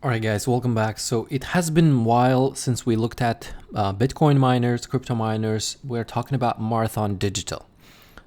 All right, guys, welcome back. So it has been a while since we looked at Bitcoin miners, crypto miners. We're talking about Marathon Digital.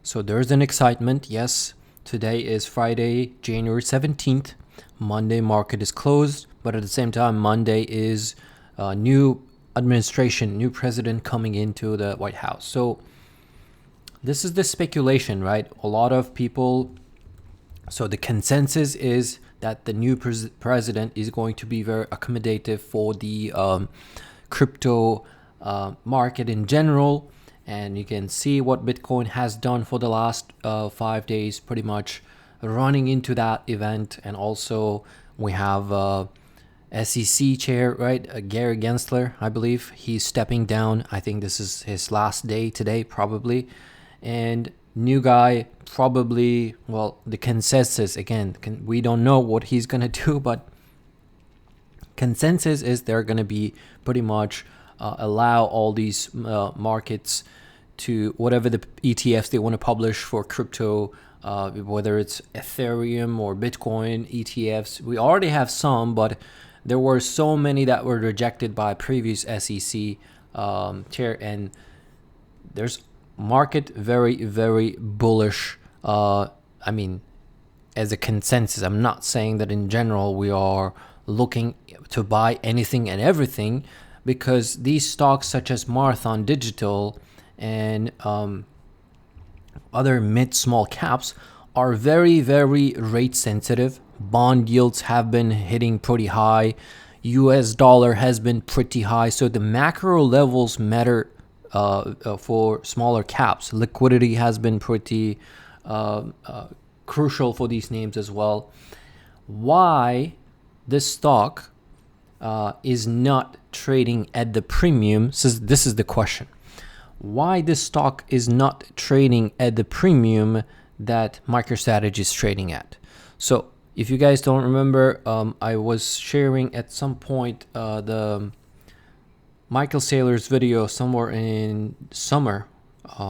So there's an excitement. Yes, today is Friday, January 17th. Monday market is closed, but at the same time, Monday is new administration, new president coming into the White House. So this is the speculation, right? A lot of people. So the consensus is that the new president is going to be very accommodative for the crypto market in general. And you can see what Bitcoin has done for the last 5 days, pretty much running into that event. And also we have SEC chair, right? Gary Gensler, I believe he's stepping down. I think this is his last day today, probably. And new guy, probably, well, the consensus, again, we don't know what he's going to do, but consensus is they're going to be pretty much allow all these markets to whatever the ETFs they want to publish for crypto, whether it's Ethereum or Bitcoin ETFs. We already have some, but there were so many that were rejected by previous SEC chair, and there's market very, very bullish. I mean, as a consensus, I'm not saying that in general we are looking to buy anything and everything, because these stocks such as Marathon Digital and other mid-small caps are very, very rate sensitive. Bond yields have been hitting pretty high. US dollar has been pretty high. So the macro levels matter for smaller caps. Liquidity has been pretty crucial for these names as well. Why this stock is not trading at the premium? So this is the question. Why this stock is not trading at the premium that MicroStrategy is trading at? So if you guys don't remember, I was sharing at some point the Michael Saylor's video somewhere in summer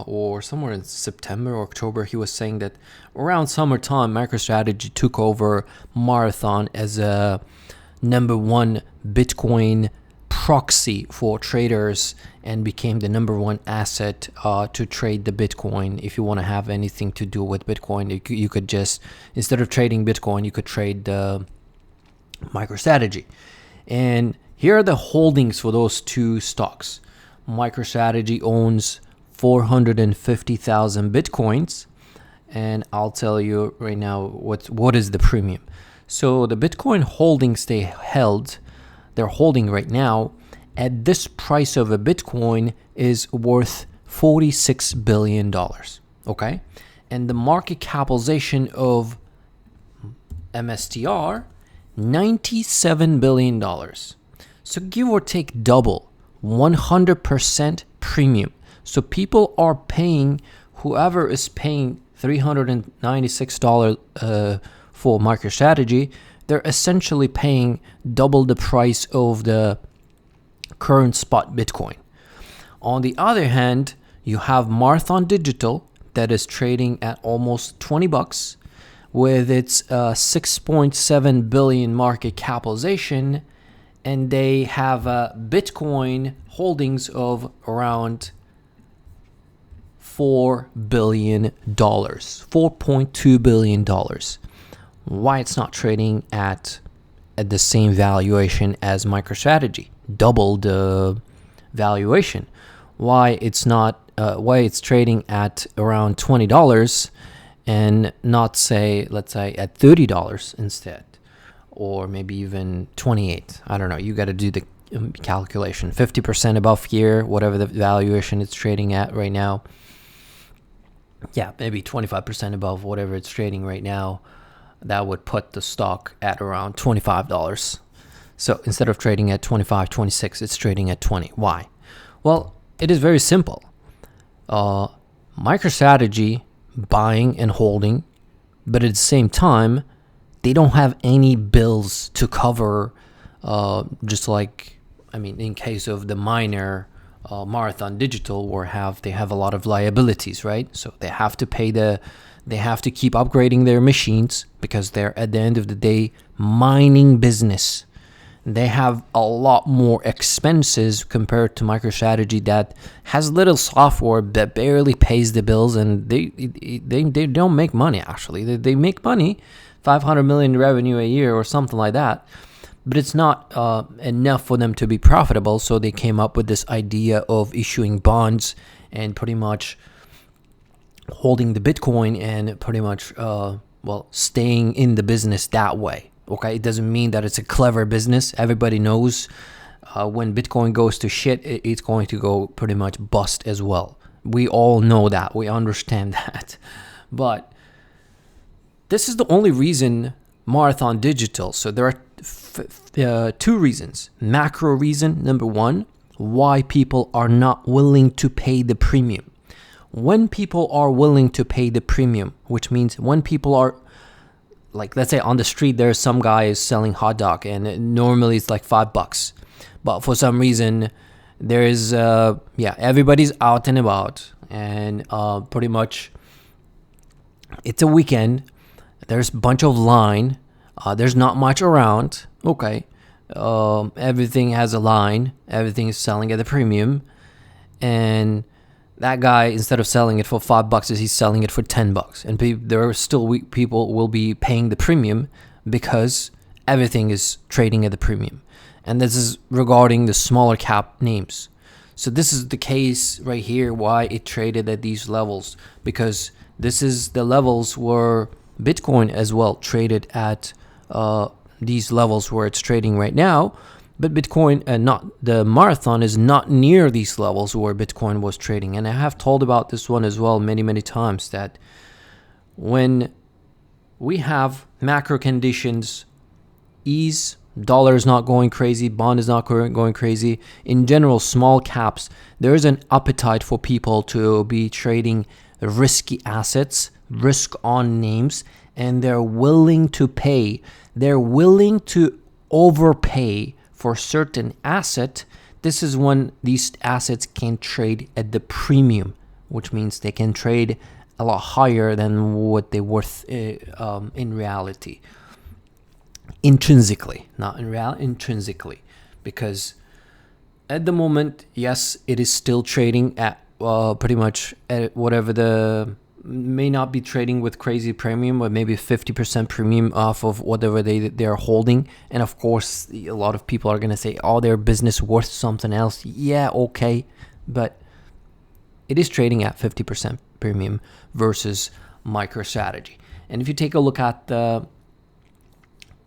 or somewhere in September or October. He was saying that around summertime, MicroStrategy took over Marathon as a number one Bitcoin proxy for traders and became the number one asset to trade the Bitcoin. If you want to have anything to do with Bitcoin, you could just, instead of trading Bitcoin, you could trade the MicroStrategy. And here are the holdings for those two stocks. MicroStrategy owns 450,000 Bitcoins. And I'll tell you right now what is the premium. So the Bitcoin holdings they're holding right now at this price of a Bitcoin is worth $46 billion. Okay? And the market capitalization of MSTR, $97 billion. So give or take double, 100% premium. So people are paying, whoever is paying $396 for MicroStrategy, they're essentially paying double the price of the current spot Bitcoin. On the other hand, you have Marathon Digital that is trading at almost $20 with its 6.7 billion market capitalization, and they have Bitcoin holdings of around $4 billion, $4.2 billion. Why it's not trading at the same valuation as MicroStrategy, double the valuation? Why it's not? Why it's trading at around $20 and not, say, let's say at $30 instead, or maybe even 28? I don't know. You got to do the calculation. 50% above here, whatever the valuation it's trading at right now. Yeah, maybe 25% above whatever it's trading right now. That would put the stock at around $25. So instead of trading at 25, 26, it's trading at 20. Why? Well, it is very simple. MicroStrategy buying and holding, but at the same time, they don't have any bills to cover. Just like, I mean, in case of the miner, Marathon Digital, they have a lot of liabilities, right? So they have to pay they have to keep upgrading their machines because they're, at the end of the day, mining business. they have a lot more expenses compared to MicroStrategy that has little software that barely pays the bills, and they don't make money. Actually, they make money, 500 million revenue a year or something like that, but it's not enough for them to be profitable. So they came up with this idea of issuing bonds and pretty much holding the Bitcoin and pretty much staying in the business that way. Okay, it doesn't mean that it's a clever business. Everybody knows when Bitcoin goes to shit, it's going to go pretty much bust as well. We all know that. We understand that. But this is the only reason Marathon Digital. So there are two reasons. Macro reason, number one, why people are not willing to pay the premium. When people are willing to pay the premium, which means when people are, like, let's say on the street, there's some guy is selling hot dog and normally it's like $5. But for some reason, there is, everybody's out and about and pretty much it's a weekend. There's a bunch of line. There's not much around. Okay. Everything has a line. Everything is selling at a premium. And that guy, instead of selling it for $5, he's selling it for $10. And there are still people will be paying the premium because everything is trading at the premium. And this is regarding the smaller cap names. So this is the case right here why it traded at these levels, because this is the levels where Bitcoin as well traded at these levels where it's trading right now. But Bitcoin, the Marathon, is not near these levels where Bitcoin was trading. And I have told about this one as well many, many times, that when we have macro conditions, ease, dollar is not going crazy, bond is not going crazy. In general, small caps, there is an appetite for people to be trading risky assets, risk-on names, and they're willing to pay. They're willing to overpay for certain asset. This is when these assets can trade at the premium, which means they can trade a lot higher than what they're worth in reality. Intrinsically, not in reality, intrinsically. Because at the moment, yes, it is still trading at pretty much at whatever may not be trading with crazy premium, but maybe 50% premium off of whatever they're holding. And of course, a lot of people are going to say, oh, their business worth something else. Yeah, okay. But it is trading at 50% premium versus MicroStrategy. And if you take a look at the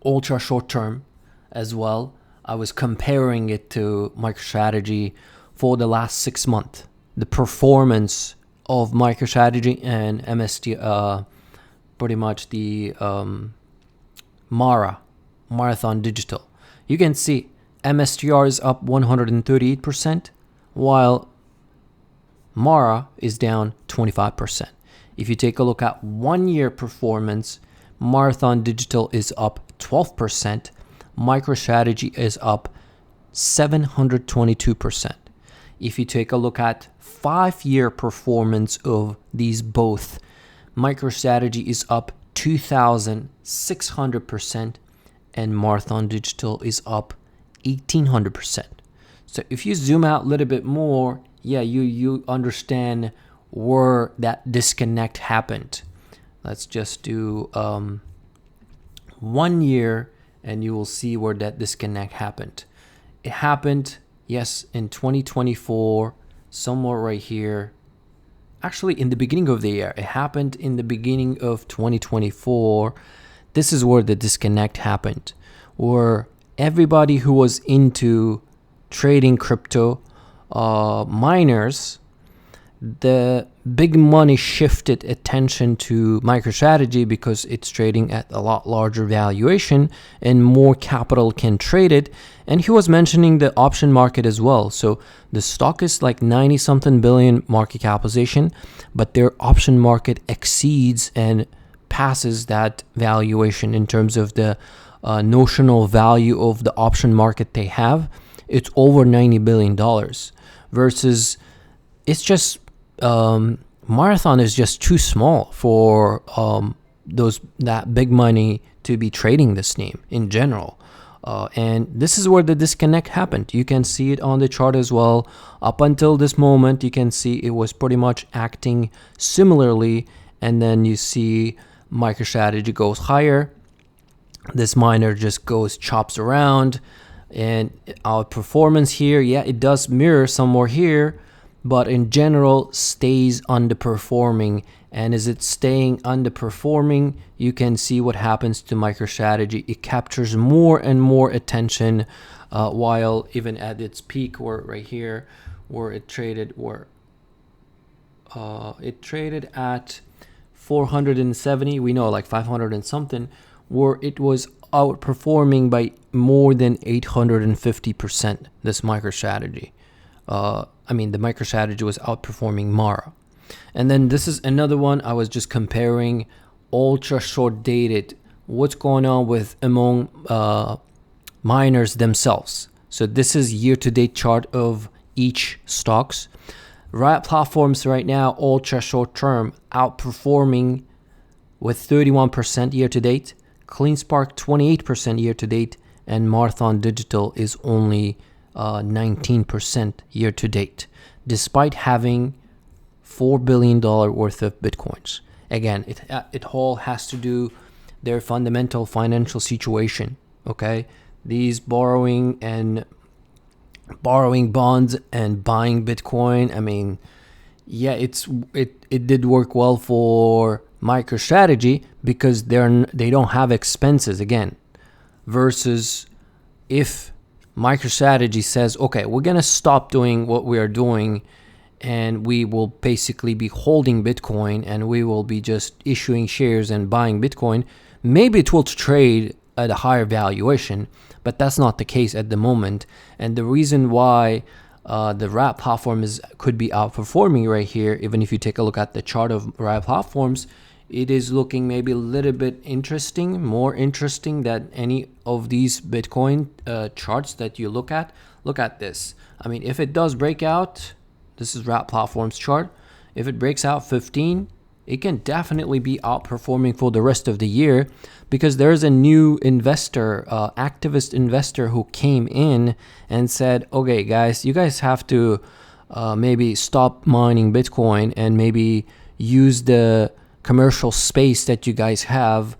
ultra short term as well, I was comparing it to MicroStrategy for the last 6 months. The performance of MicroStrategy and MST, pretty much the Marathon Digital. You can see MSTR is up 138%, while Mara is down 25%. If you take a look at 1 year performance, Marathon Digital is up 12%, MicroStrategy is up 722%. If you take a look at 5-year performance of these both, MicroStrategy is up 2,600% and Marathon Digital is up 1,800%. So if you zoom out a little bit more, you understand where that disconnect happened. Let's just do 1 year and you will see where that disconnect happened. It happened, yes, in 2024, somewhere right here. Actually, in the beginning of the year. It happened in the beginning of 2024. This is where the disconnect happened, where everybody who was into trading crypto, miners, the big money shifted attention to MicroStrategy because it's trading at a lot larger valuation and more capital can trade it. And he was mentioning the option market as well. So the stock is like 90 something billion market capitalization, but their option market exceeds and passes that valuation in terms of the notional value of the option market they have. It's over $90 billion versus it's just Marathon is just too small for that big money to be trading this name in general. And this is where the disconnect happened. You can see it on the chart as well. Up until this moment, you can see it was pretty much acting similarly. And then you see MicroStrategy goes higher. This miner just chops around. And our performance here, yeah, it does mirror somewhere here, but in general stays underperforming. And as it's staying underperforming, you can see what happens to MicroStrategy. It captures more and more attention, while even at its peak, or right here, where it traded, it traded at 470. We know like 500 and something, where it was outperforming by more than 850%. This MicroStrategy. The MicroStrategy was outperforming Mara. And then this is another one. I was just comparing ultra short dated, what's going on with among miners themselves. So this is year-to-date chart of each stocks. Riot Platforms right now, ultra short term, outperforming with 31% year-to-date. CleanSpark 28% year-to-date, and Marathon Digital is only 19% year-to-date, despite having $4 billion worth of Bitcoins. Again, it all has to do their fundamental financial situation, okay? These borrowing bonds and buying Bitcoin, yeah, it did work well for MicroStrategy because they don't have expenses, again, versus if MicroStrategy says, okay, we're going to stop doing what we are doing, and we will basically be holding Bitcoin, and we will be just issuing shares and buying Bitcoin. Maybe it will trade at a higher valuation, but that's not the case at the moment. And the reason why the Riot Platform could be outperforming right here, even if you take a look at the chart of Riot Platforms, it is looking maybe a little bit more interesting than any of these Bitcoin charts that you look at. Look at this. If it does break out, this is Riot Platforms chart. If it breaks out 15, it can definitely be outperforming for the rest of the year, because there's a new investor, activist investor, who came in and said, okay guys, you guys have to maybe stop mining Bitcoin and maybe use the commercial space that you guys have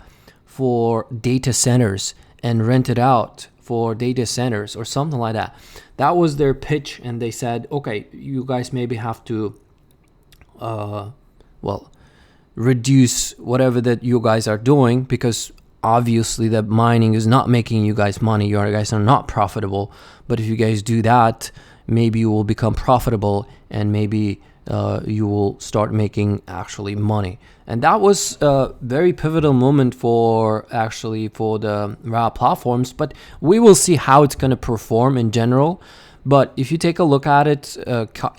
for data centers and rent it out for data centers or something like that. That was their pitch, and they said, okay, you guys maybe have to reduce whatever that you guys are doing, because obviously the mining is not making you guys money. You guys are not profitable, but if you guys do that, maybe you will become profitable, and maybe you will start making actually money. And that was a very pivotal moment for the Riot Platforms, but we will see how it's going to perform in general. But if you take a look at it,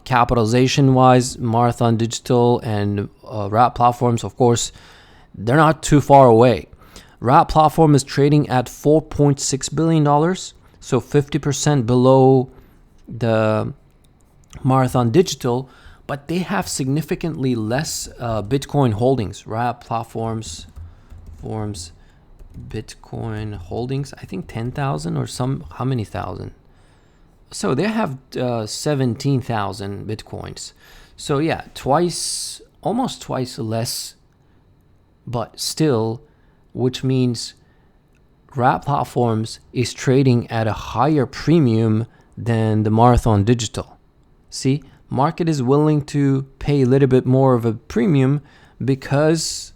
capitalization wise, Marathon Digital and Riot Platforms, of course, they're not too far away. Riot Platform is trading at $4.6 billion, so 50% below the Marathon Digital, but they have significantly less Bitcoin holdings. Riot Platforms forms Bitcoin holdings, I think 10,000 or how many thousand? So they have 17,000 Bitcoins. So yeah, almost twice less, but still, which means Riot Platforms is trading at a higher premium than the Marathon Digital. See, market is willing to pay a little bit more of a premium because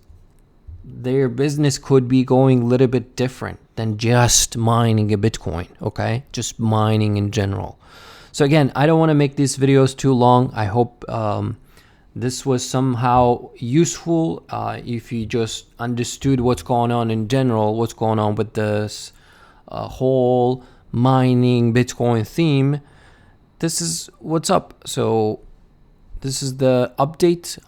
their business could be going a little bit different than just mining a Bitcoin, okay? Just mining in general. So again, I don't want to make these videos too long. I hope this was somehow useful. If you just understood what's going on in general, what's going on with this whole mining Bitcoin theme, this is what's up. So this is the update.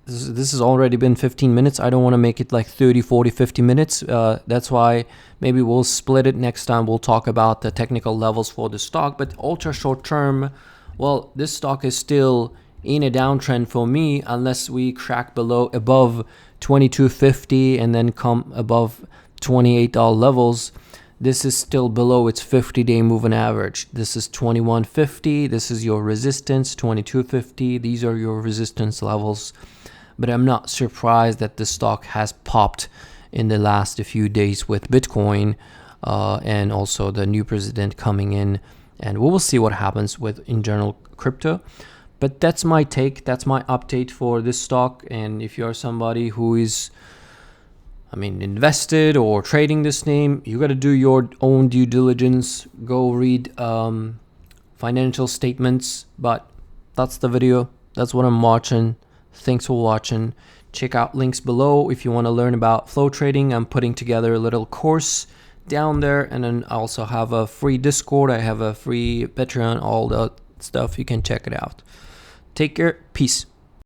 This has already been 15 minutes. I don't want to make it like 30, 40, 50 minutes. That's why maybe we'll split it. Next time we'll talk about the technical levels for the stock. But ultra short term, well, this stock is still in a downtrend for me unless we crack above 22.50 and then come above $28 levels. This is still below its 50-day moving average. This is 2150. This is your resistance, 2250. These are your resistance levels. But I'm not surprised that the stock has popped in the last few days with Bitcoin and also the new president coming in. And we will see what happens with, in general, crypto. But that's my take. That's my update for this stock. And if you're somebody who is, invested or trading this name, you got to do your own due diligence. Go read financial statements. But that's the video. That's what I'm watching. Thanks for watching. Check out links below if you want to learn about flow trading. I'm putting together a little course down there, and then I also have a free Discord. I have a free Patreon, all the stuff. You can check it out. Take care. Peace.